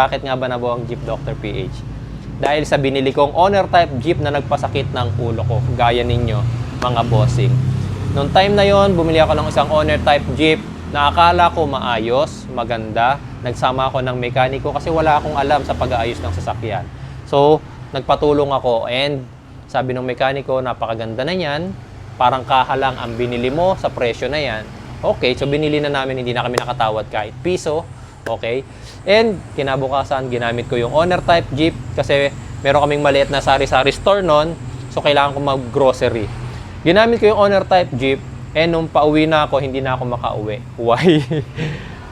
Bakit nga ba nabuo ang Jeep Doctor PH? Dahil sa binili kong owner type Jeep na nagpasakit ng ulo ko, gaya ninyo mga bossing. Noong time na yon, bumili ako ng isang owner type Jeep na akala ko maayos, maganda. Nagsama ako ng mekaniko kasi wala akong alam sa pag-aayos ng sasakyan. So, nagpatulong ako and sabi ng mekaniko, napakaganda na yan, parang kahalang ang binili mo sa presyo na yan. Okay, so binili na namin, hindi na kami nakatawad kahit piso. Okay? And kinabukasan, ginamit ko yung owner type Jeep kasi meron kaming maliit na sari-sari store noon. So, kailangan ko mag-grocery. Ginamit ko yung owner type Jeep and nung pauwi na ako, hindi na ako makauwi. Why?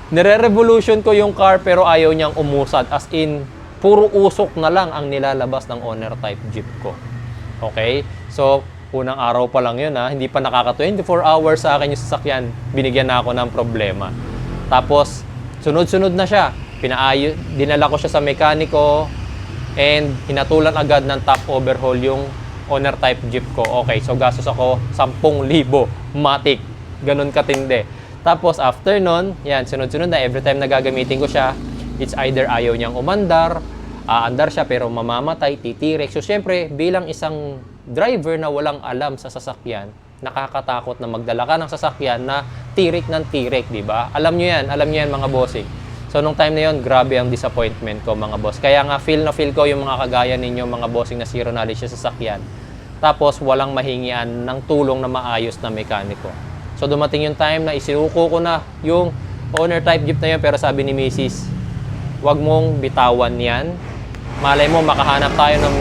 Nire-revolution ko yung car pero ayaw niyang umusad. As in, puro usok na lang ang nilalabas ng owner type Jeep ko. Okay? So, unang araw pa lang yun ha. Hindi pa nakaka 24 hours sa akin yung sasakyan. Binigyan na ako ng problema. Tapos, sunod-sunod na siya. Dinala ko siya sa mekaniko and hinatulan agad ng top overhaul yung owner type Jeep ko. Okay, so gastos ako 10,000 matic. Ganun katindi. Tapos after nun, yan, sunod-sunod na every time na gagamitin ko siya, it's either ayaw niyang umandar, aandar siya pero mamamatay, titirik. So syempre, bilang isang driver na walang alam sa sasakyan, nakakatakot na magdala ka ng sasakyan na tirik ng tirik, di ba? Alam niyo yan mga bossing. So nung time na yon, grabe ang disappointment ko mga boss. Kaya nga feel ko yung mga kagaya ninyo mga bossing na zero knowledge sa sasakyan. Tapos walang mahingian ng tulong na maayos na mekaniko. So dumating yung time na isinuko ko na yung owner type Jeep na yun, pero sabi ni Mrs., wag mong bitawan yan. Malay mo makahanap tayo ng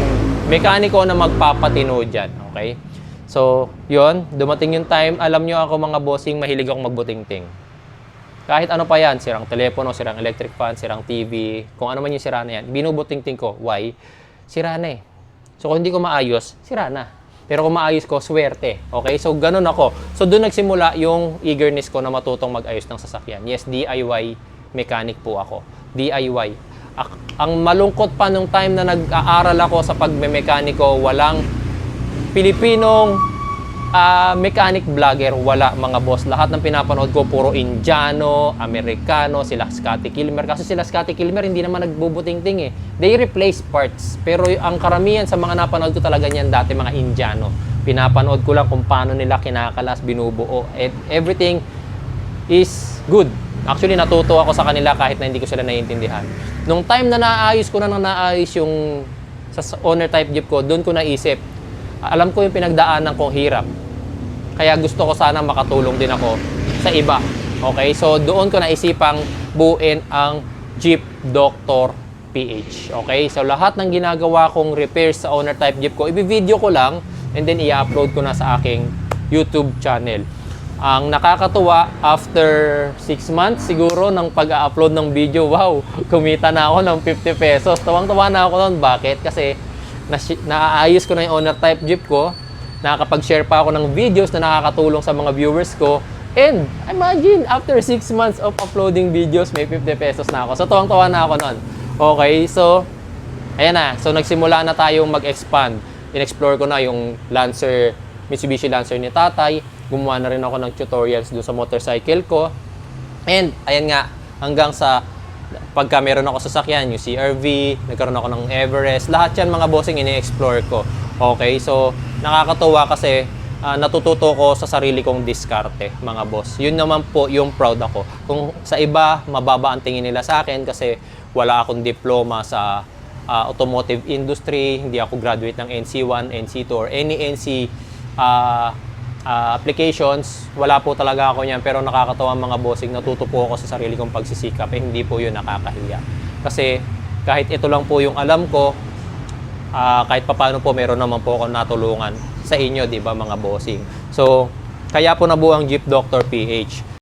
mekaniko na magpapatino dyan. Okay? So, yon, dumating yung time, alam nyo ako mga bossing, mahilig akong magbutingting. Kahit ano pa yan, sirang telepono, sirang electric fan, sirang TV, kung ano man yung sira na yan, binubutingting ko. Why? Sira na eh. So, kung hindi ko maayos, sira na. Pero kung maayos ko, swerte. Okay? So, ganun ako. So, doon nagsimula yung eagerness ko na matutong mag-ayos ng sasakyan. Yes, DIY mechanic po ako. DIY. Ang malungkot pa nung time na nag-aaral ako sa pagme-mekaniko, walang Pilipinong mechanic vlogger, wala mga boss. Lahat ng pinapanood ko, puro Indiano, Amerikano, sila Scotty Kilmer. Kasi sila Scotty Kilmer, hindi naman nagbubuting-ting eh. They replace parts. Pero ang karamihan sa mga napanood ko talaga niyan dati, mga Indiano. Pinapanood ko lang kung paano nila kinakalas, binubuo. And everything is good. Actually, natuto ako sa kanila kahit na hindi ko sila naiintindihan. Nung time na naayos ko na naayos yung sa owner type Jeep ko, doon ko naisip, alam ko yung pinagdaanan kong hirap. Kaya gusto ko sana makatulong din ako sa iba. Okay? So, doon ko naisipang buuin ang Jeep Doctor PH. Okay? So, lahat ng ginagawa kong repairs sa owner type Jeep ko, i-video ko lang and then i-upload ko na sa aking YouTube channel. Ang nakakatuwa, after 6 months siguro ng pag-upload ng video, wow, kumita na ako ng 50 pesos. Tawang-tawa na ako noon. Bakit? Kasi naaayos ko na yung owner type Jeep ko, nakakapag-share pa ako ng videos na nakakatulong sa mga viewers ko, and imagine, after 6 months of uploading videos, may 50 pesos na ako. So, tuwang-tuwa na ako nun. Okay, so, ayan na. So, nagsimula na tayong mag-expand. In-explore ko na yung Lancer, Mitsubishi Lancer ni tatay. Gumawa na rin ako ng tutorials dun sa motorcycle ko. And, ayan nga, hanggang sa pagka meron ako sasakyan, yung CR-V, nagkaroon ako ng Everest, lahat yan mga bossing ini-explore ko. Okay, so nakakatuwa kasi natututo ko sa sarili kong diskarte, mga boss. Yun naman po yung proud ako. Kung sa iba, mababa ang tingin nila sa akin kasi wala akong diploma sa automotive industry, hindi ako graduate ng NC1, NC2, or any NC applications, wala po talaga ako niyan. Pero nakakatawa mga bossing, natuto po ako sa sarili kong pagsisikap. Hindi po yun nakakahiya. Kasi kahit ito lang po yung alam ko, kahit papaano po meron naman po ako natulungan sa inyo, di ba mga bossing. So, kaya po nabuo ang Jeep Doctor PH.